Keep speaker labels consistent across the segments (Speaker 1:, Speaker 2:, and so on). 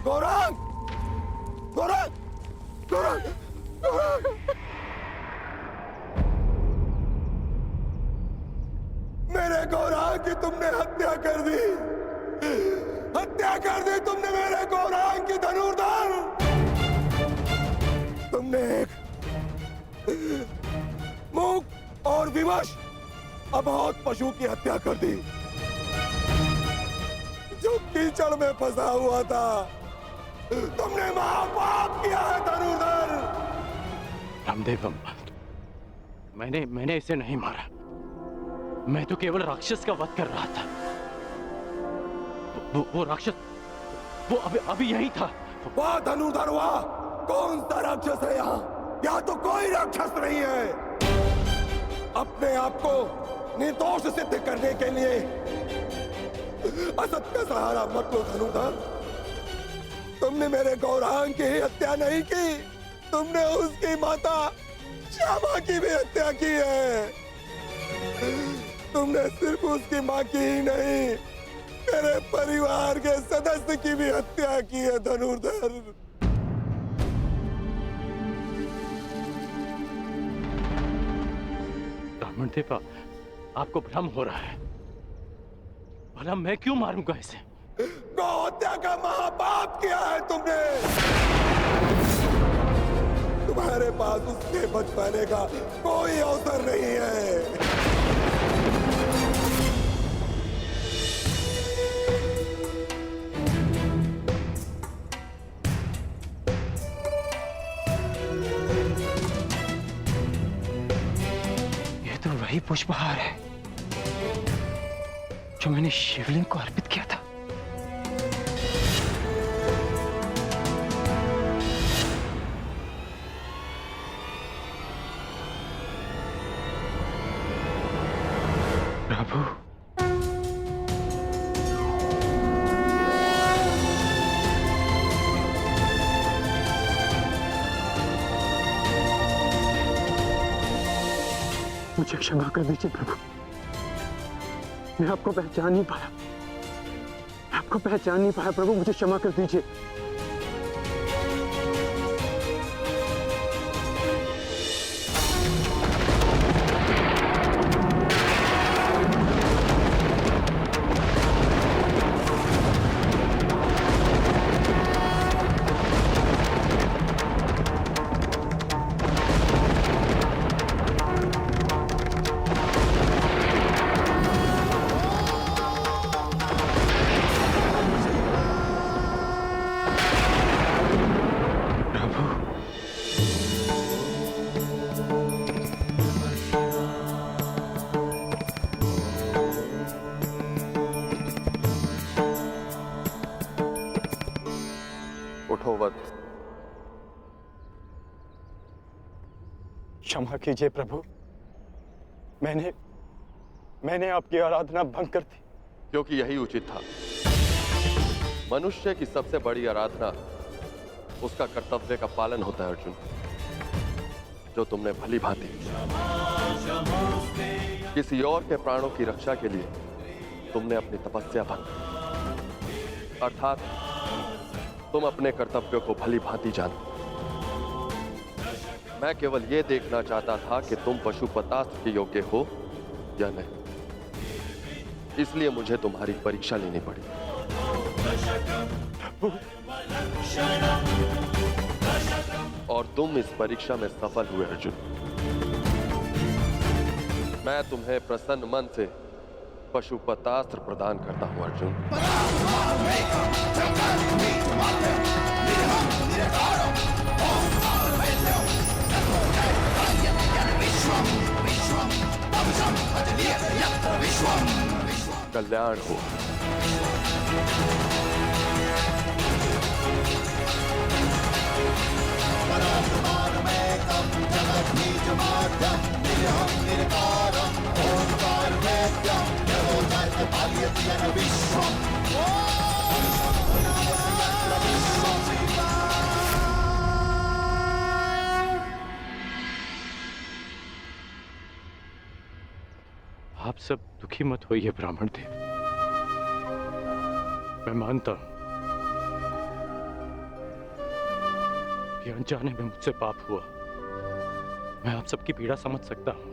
Speaker 1: गौरांग, गौरांग, गौरांग, गौरांग। मेरे गौरांग की तुमने हत्या कर दी, हत्या कर दी तुमने मेरे गौरांग की धनुर्धर। तुमने एक मूक और विवश अबोध पशु की हत्या कर दी जो कीचड़ में फंसा हुआ था। तुमने महापाप किया है धनुर्धर।
Speaker 2: रामदेव, मैंने इसे नहीं मारा। मैं तो केवल राक्षस का वध कर रहा था। वो राक्षस वो अभी यही था।
Speaker 1: वाह धनुर्धर वाह, कौन सा राक्षस है यहाँ तो कोई राक्षस नहीं है। अपने आप को निर्दोष सिद्ध करने के लिए असत्य का सहारा मत लो धनुर्धर। तुमने मेरे गौरांग की हत्या नहीं की, तुमने उसकी माता श्यामा की भी हत्या की है। तुमने सिर्फ उसकी मां की ही नहीं, मेरे परिवार के सदस्य की भी हत्या की है धनुर्धर।
Speaker 2: ब्राह्मण देवा, आपको भ्रम हो रहा है। भला मैं क्यों मारूंगा इसे?
Speaker 1: गौ हत्या का महापाप किया है तुमने। तुम्हारे पास उसके बच पाने का कोई अवसर नहीं है।
Speaker 2: ये तो वही पुष्पहार है जो मैंने शिवलिंग को अर्पित किया था। प्रभु, मुझे क्षमा कर दीजिए प्रभु। मैं आपको पहचान नहीं पाया, आपको पहचान नहीं पाया प्रभु, मुझे क्षमा कर दीजिए। क्षमा कीजिए प्रभु, मैंने आपकी आराधना भंग कर दी।
Speaker 3: क्योंकि यही उचित था। मनुष्य की सबसे बड़ी आराधना उसका कर्तव्य का पालन होता है अर्जुन, जो तुमने भली भांति किसी और के प्राणों की रक्षा के लिए तुमने अपनी तपस्या भंग की। अर्थात तुम अपने कर्तव्यों को भली भांति जानते। मैं केवल यह देखना चाहता था कि तुम पशुपतास्त्र के योग्य हो या नहीं, इसलिए मुझे तुम्हारी परीक्षा लेनी पड़ी। और तुम इस परीक्षा में सफल हुए अर्जुन। मैं तुम्हें प्रसन्न मन से पशुपतास्त्र प्रदान करता हूं अर्जुन। कल्याण हो।
Speaker 2: आप सब दुखी मत होइए ब्राह्मण देव। मैं मानता हूं कि अनजाने में मुझसे पाप हुआ। मैं आप सबकी पीड़ा समझ सकता हूं।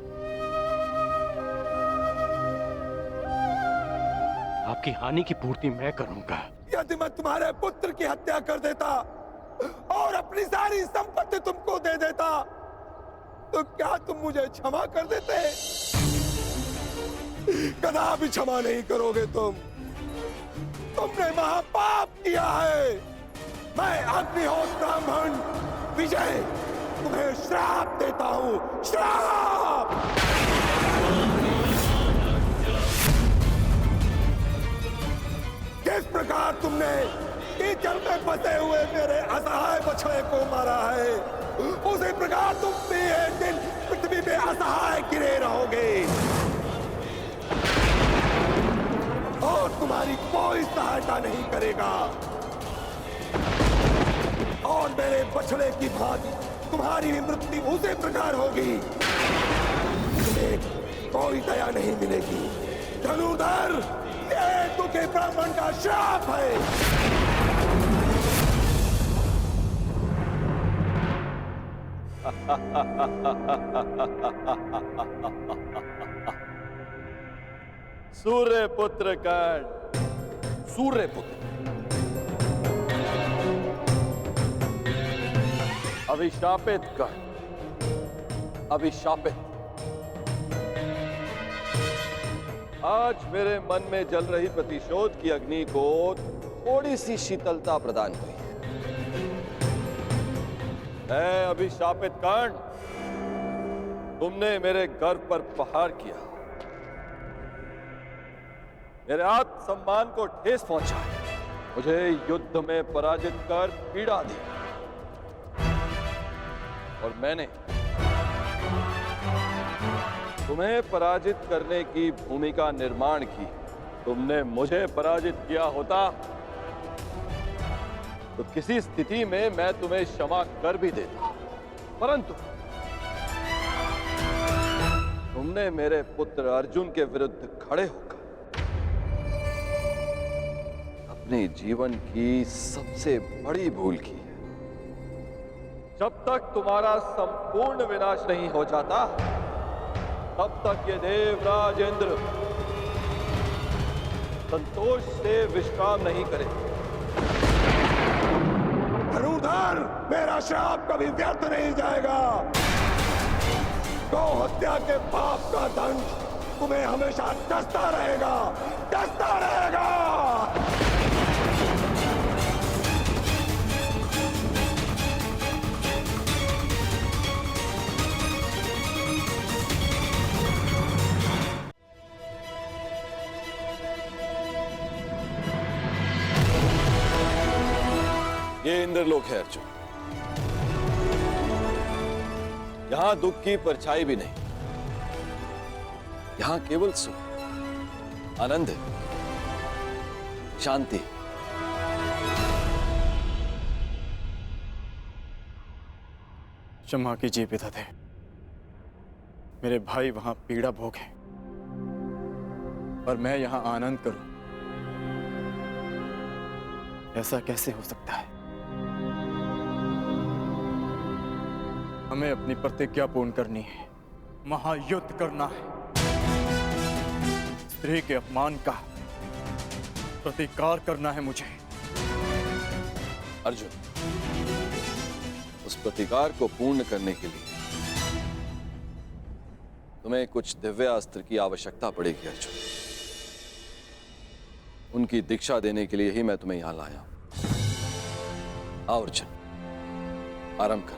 Speaker 2: आपकी हानि की पूर्ति मैं करूंगा।
Speaker 1: यदि मैं तुम्हारे पुत्र की हत्या कर देता और अपनी सारी संपत्ति तुमको दे देता तो क्या तुम मुझे क्षमा कर देते? कदापि क्षमा नहीं करोगे तुम। तुमने महापाप किया है। मैं अग्निहोत्र ब्राह्मण विजय तुम्हें श्राप देता हूं। श्राप! किस प्रकार तुमने कीचड़ में फंसे हुए मेरे असहाय बछड़े को मारा है, उसी प्रकार तुम भी एक दिन पृथ्वी पे असहाय गिरे रहोगे और तुम्हारी कोई सहायता नहीं करेगा। और मेरे बछड़े की भांति तुम्हारी भी मृत्यु उसी प्रकार होगी। तुम्हें कोई दया नहीं मिलेगी। धनुर्धर, ये तुझे ब्राह्मण का श्राप है।
Speaker 3: सूर्य पुत्र कर्ण, सूर्य पुत्र, अभिशापित कर्ण, अभिशापित। आज मेरे मन में जल रही प्रतिशोध की अग्नि को थोड़ी सी शीतलता प्रदान हुई है। अभिशापित कर्ण, तुमने मेरे गर्व पर प्रहार किया, मेरे आत्मसम्मान को ठेस पहुंचाई, मुझे युद्ध में पराजित कर पीड़ा दी और मैंने तुम्हें पराजित करने की भूमिका निर्माण की। तुमने मुझे पराजित किया होता तो किसी स्थिति में मैं तुम्हें क्षमा कर भी देता, परंतु तुमने मेरे पुत्र अर्जुन के विरुद्ध खड़े होकर अपने जीवन की सबसे बड़ी भूल की है। जब तक तुम्हारा संपूर्ण विनाश नहीं हो जाता, तब तक ये देवराज इंद्र संतोष से विश्राम नहीं करे।
Speaker 1: धनुर्धर, मेरा श्राप कभी व्यर्थ नहीं जाएगा। गौ हत्या के पाप का दंड तुम्हें हमेशा डसता रहेगा, डसता रहेगा।
Speaker 3: ये इंद्रलोक है अर्जुन। यहां दुख की परछाई भी नहीं। यहां केवल सुख, आनंद, शांति।
Speaker 2: क्षमा कीजिए पितादे, मेरे भाई वहां पीड़ा भोगे और मैं यहां आनंद करूं, ऐसा कैसे हो सकता है? हमें अपनी प्रतिज्ञा पूर्ण करनी है, महायुद्ध करना है। स्त्री के अपमान का प्रतिकार करना है मुझे।
Speaker 3: अर्जुन, उस प्रतिकार को पूर्ण करने के लिए तुम्हें कुछ दिव्य अस्त्र की आवश्यकता पड़ेगी अर्जुन। उनकी दीक्षा देने के लिए ही मैं तुम्हें यहां लाया हूं। आओ अर्जुन, आरंभ कर।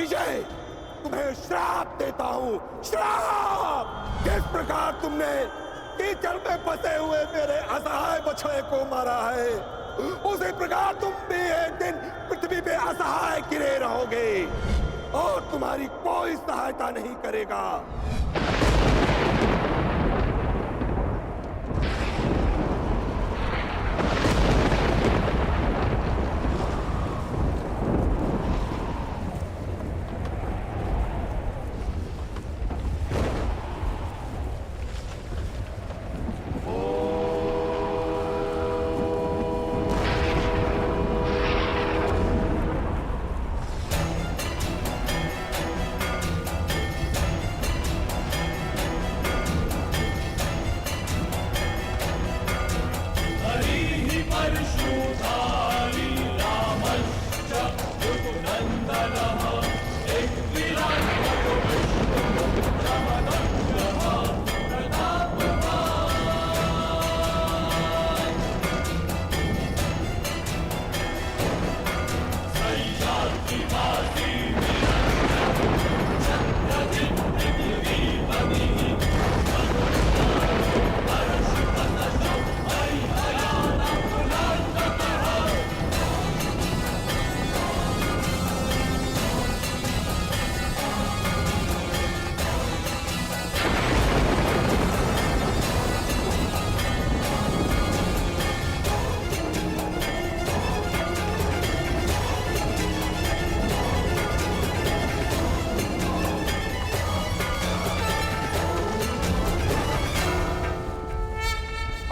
Speaker 1: विजय, तुम्हें श्राप देता हूं, श्राप। जिस प्रकार तुमने कीचड़ में फंसे हुए मेरे असहाय बछड़े को मारा है, उसी प्रकार तुम भी एक दिन पृथ्वी पे असहाय गिरे रहोगे और तुम्हारी कोई सहायता नहीं करेगा।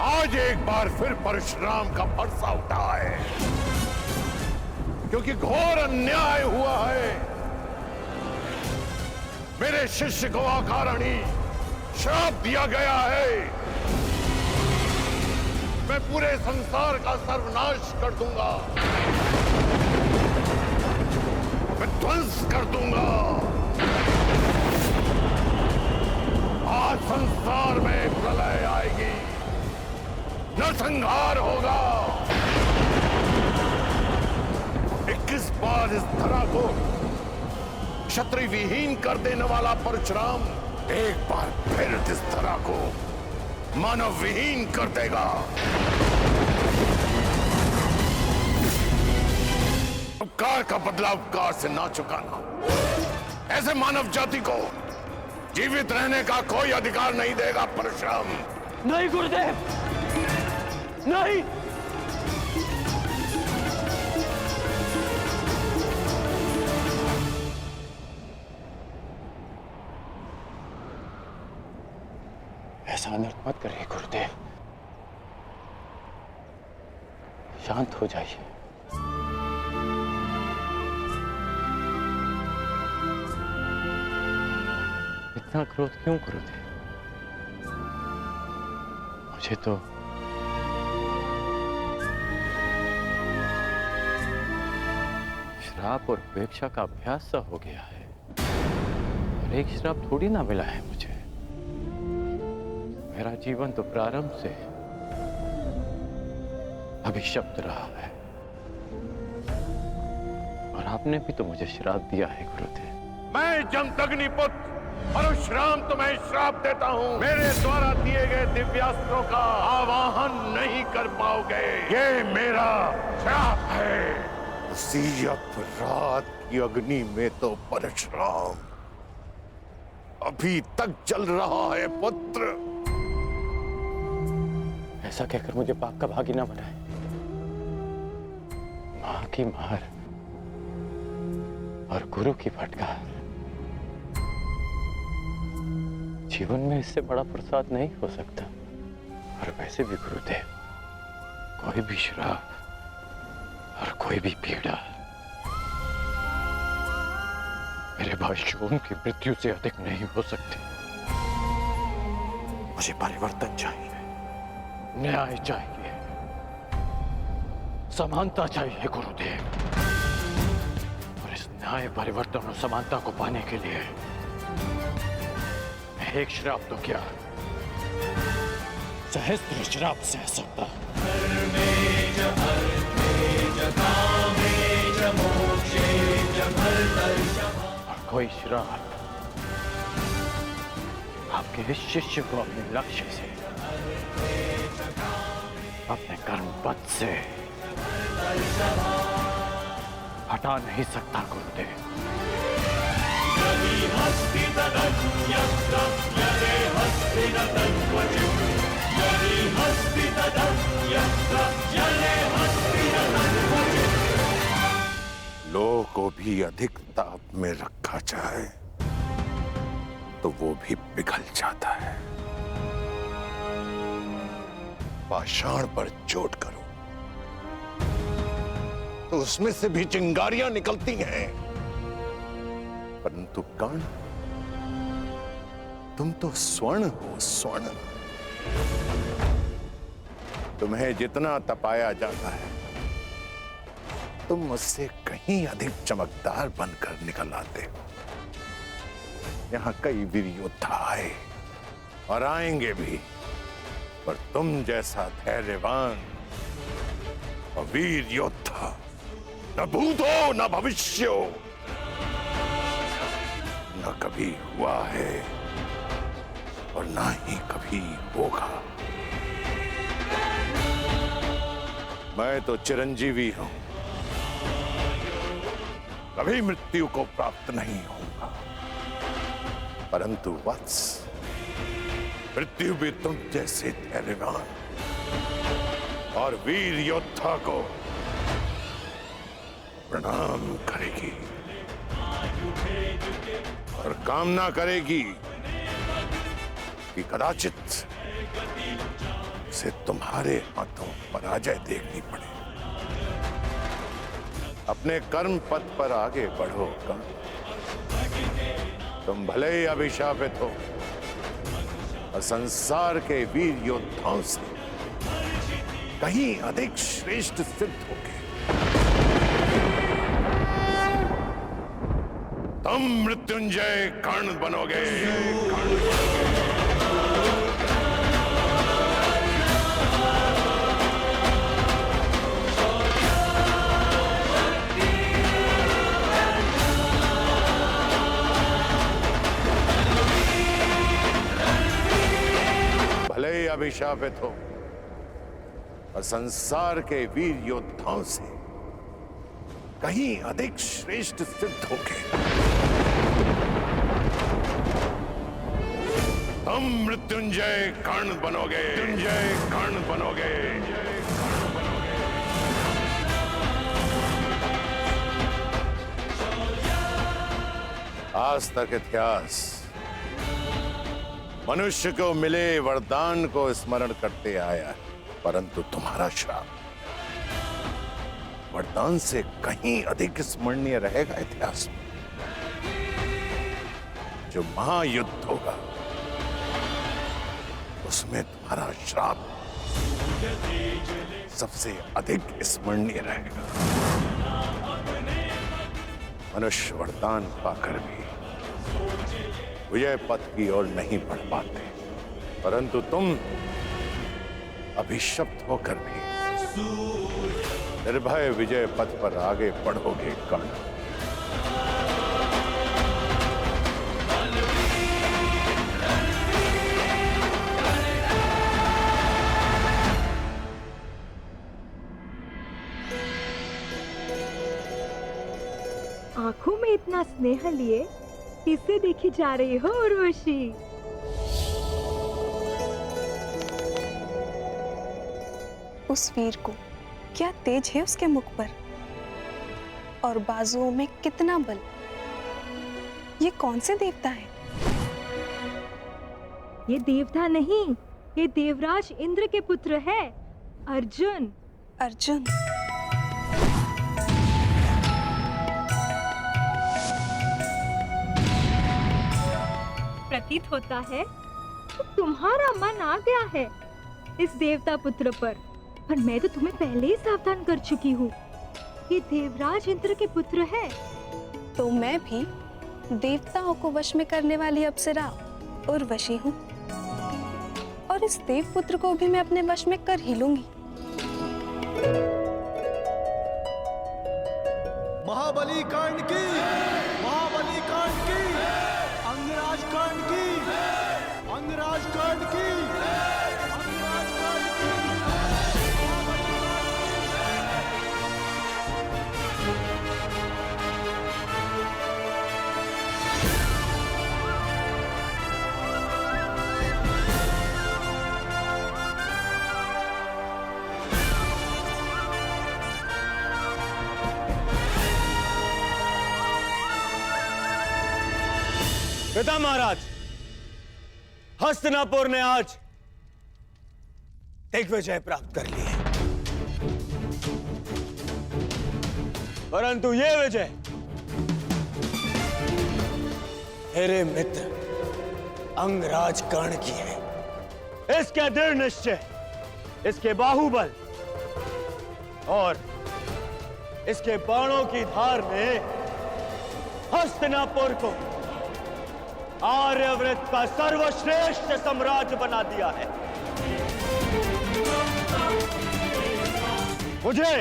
Speaker 4: आज एक बार फिर परशुराम का परसा उठा है, क्योंकि घोर अन्याय हुआ है। मेरे शिष्य को अकारणी श्राप दिया गया है। मैं पूरे संसार का सर्वनाश कर दूंगा, मैं ध्वंस कर दूंगा। आज संसार में प्रलय आएगी, नरसंहार होगा। 21 बार इस धरा को क्षत्रिय विहीन कर देने वाला परशुराम एक बार फिर इस धरा को मानव विहीन कर देगा। उपकार का बदला उपकार से ना चुकाना ऐसे मानव जाति को जीवित रहने का कोई अधिकार नहीं देगा परशुराम।
Speaker 2: नहीं गुरुदेव, नहीं। ऐसा अनर्थ मत करिए गुरुदेव, शांत हो जाइए। इतना क्रोध क्यों गुरुदेव? मुझे तो श्राप और उपेक्षा का अभ्यास सा हो गया है, और एक श्राप थोड़ी ना मिला है मुझे। मेरा जीवन तो प्रारंभ से अभिशप्त रहा है, और आपने भी तो मुझे श्राप दिया है गुरुदेव।
Speaker 4: मैं जमदग्नि पुत्र परशुराम तुम्हें श्राप देता हूँ। मेरे द्वारा दिए गए दिव्यास्त्रों का आवाहन नहीं कर पाओगे। ये मेरा श्राप है। उसी अपराध की अग्नि में तो परशुराम अभी तक जल रहा है पुत्र।
Speaker 2: ऐसा कहकर मुझे पाप का भागी ना बनाए। मां की मार और गुरु की फटकार, जीवन में इससे बड़ा प्रसाद नहीं हो सकता। और वैसे भी गुरुदेव, कोई भी श्राप और कोई भी पीड़ा मेरे भाइयों की मृत्यु से अधिक नहीं हो सकती। मुझे परिवर्तन चाहिए, न्याय चाहिए, समानता चाहिए गुरुदेव। और इस न्याय, परिवर्तन और समानता को पाने के लिए मैं एक श्राप तो क्या, सहस्त्र श्राप सह सकता। कोई श्राप आपके इस शिष्य को अपने लक्ष्य से, अपने कर्म पथ से हटा नहीं सकता गुरुदेव।
Speaker 4: लोह को भी अधिक ताप में रखा जाए तो वो भी पिघल जाता है। पाषाण पर चोट करो तो उसमें से भी चिंगारियां निकलती हैं, परंतु कर्ण, तुम तो स्वर्ण हो, स्वर्ण। तुम्हें जितना तपाया जाता है तुम मुझसे कहीं अधिक चमकदार बनकर निकल आते हो। यहां कई वीर योद्धा आए और आएंगे भी, पर तुम जैसा धैर्यवान और वीर योद्धा न भूत हो न भविष्य हो, न कभी हुआ है और ना ही कभी होगा। मैं तो चिरंजीवी हूं, कभी मृत्यु को प्राप्त नहीं होगा, परंतु वत्स, मृत्यु भी तुम जैसे धैर्यवान और वीर योद्धा को प्रणाम करेगी और कामना करेगी कि कदाचित से तुम्हारे हाथों पराजय देखनी पड़े। अपने कर्म पथ पर आगे बढ़ो कर्ण। तुम भले ही अभिशापित हो और संसार के वीर योद्धाओं से कहीं अधिक श्रेष्ठ सिद्ध होगे। तुम मृत्युंजय कर्ण बनोगे, कर्ण बनोगे। भले ही अभिशापित हो और संसार के वीर योद्धाओं से कहीं अधिक श्रेष्ठ सिद्ध होगे। तुम मृत्युंजय कर्ण बनोगे, मृत्युंजय कर्ण बनोगे। आज तक इतिहास मनुष्य को मिले वरदान को स्मरण करते आया है, परंतु तुम्हारा श्राप वरदान से कहीं अधिक स्मरणीय रहेगा इतिहास में। जो महायुद्ध होगा उसमें तुम्हारा श्राप सबसे अधिक स्मरणीय रहेगा। मनुष्य वरदान पाकर भी विजय पथ की ओर नहीं बढ़ पाते, परंतु तुम अभिशप्त होकर भी निर्भय विजय पथ पर आगे बढ़ोगे कर्ण।
Speaker 5: आंखों में इतना स्नेह लिए किससे देखी जा रही हो उर्वशी?
Speaker 6: उस वीर को क्या तेज है उसके मुख पर और बाजुओं में कितना बल। ये कौन से देवता है?
Speaker 5: ये देवता नहीं, ये देवराज इंद्र के पुत्र है, अर्जुन।
Speaker 6: अर्जुन?
Speaker 5: प्रतीत होता है तो तुम्हारा मन आ गया है इस देवता पुत्र पर मैं तो तुम्हें पहले ही सावधान कर चुकी हूँ। ये देवराज इंद्र के पुत्र है।
Speaker 6: तो मैं भी देवताओं को वश में करने वाली अप्सरा उर्वशी हूँ और इस देवपुत्र को भी मैं अपने वश में कर ही लूंगी।
Speaker 7: महाबली कांड की, महाबली कांड की। पिता महाराज, हस्तिनापुर ने आज दिग्विजय प्राप्त कर ली है, परंतु ये विजय मेरे मित्र अंगराज कर्ण की है। इसके दृढ़ निश्चय, इसके बाहुबल और इसके बाणों की धार ने हस्तिनापुर को आर्यव्रत का सर्वश्रेष्ठ साम्राज्य बना दिया है। मुझे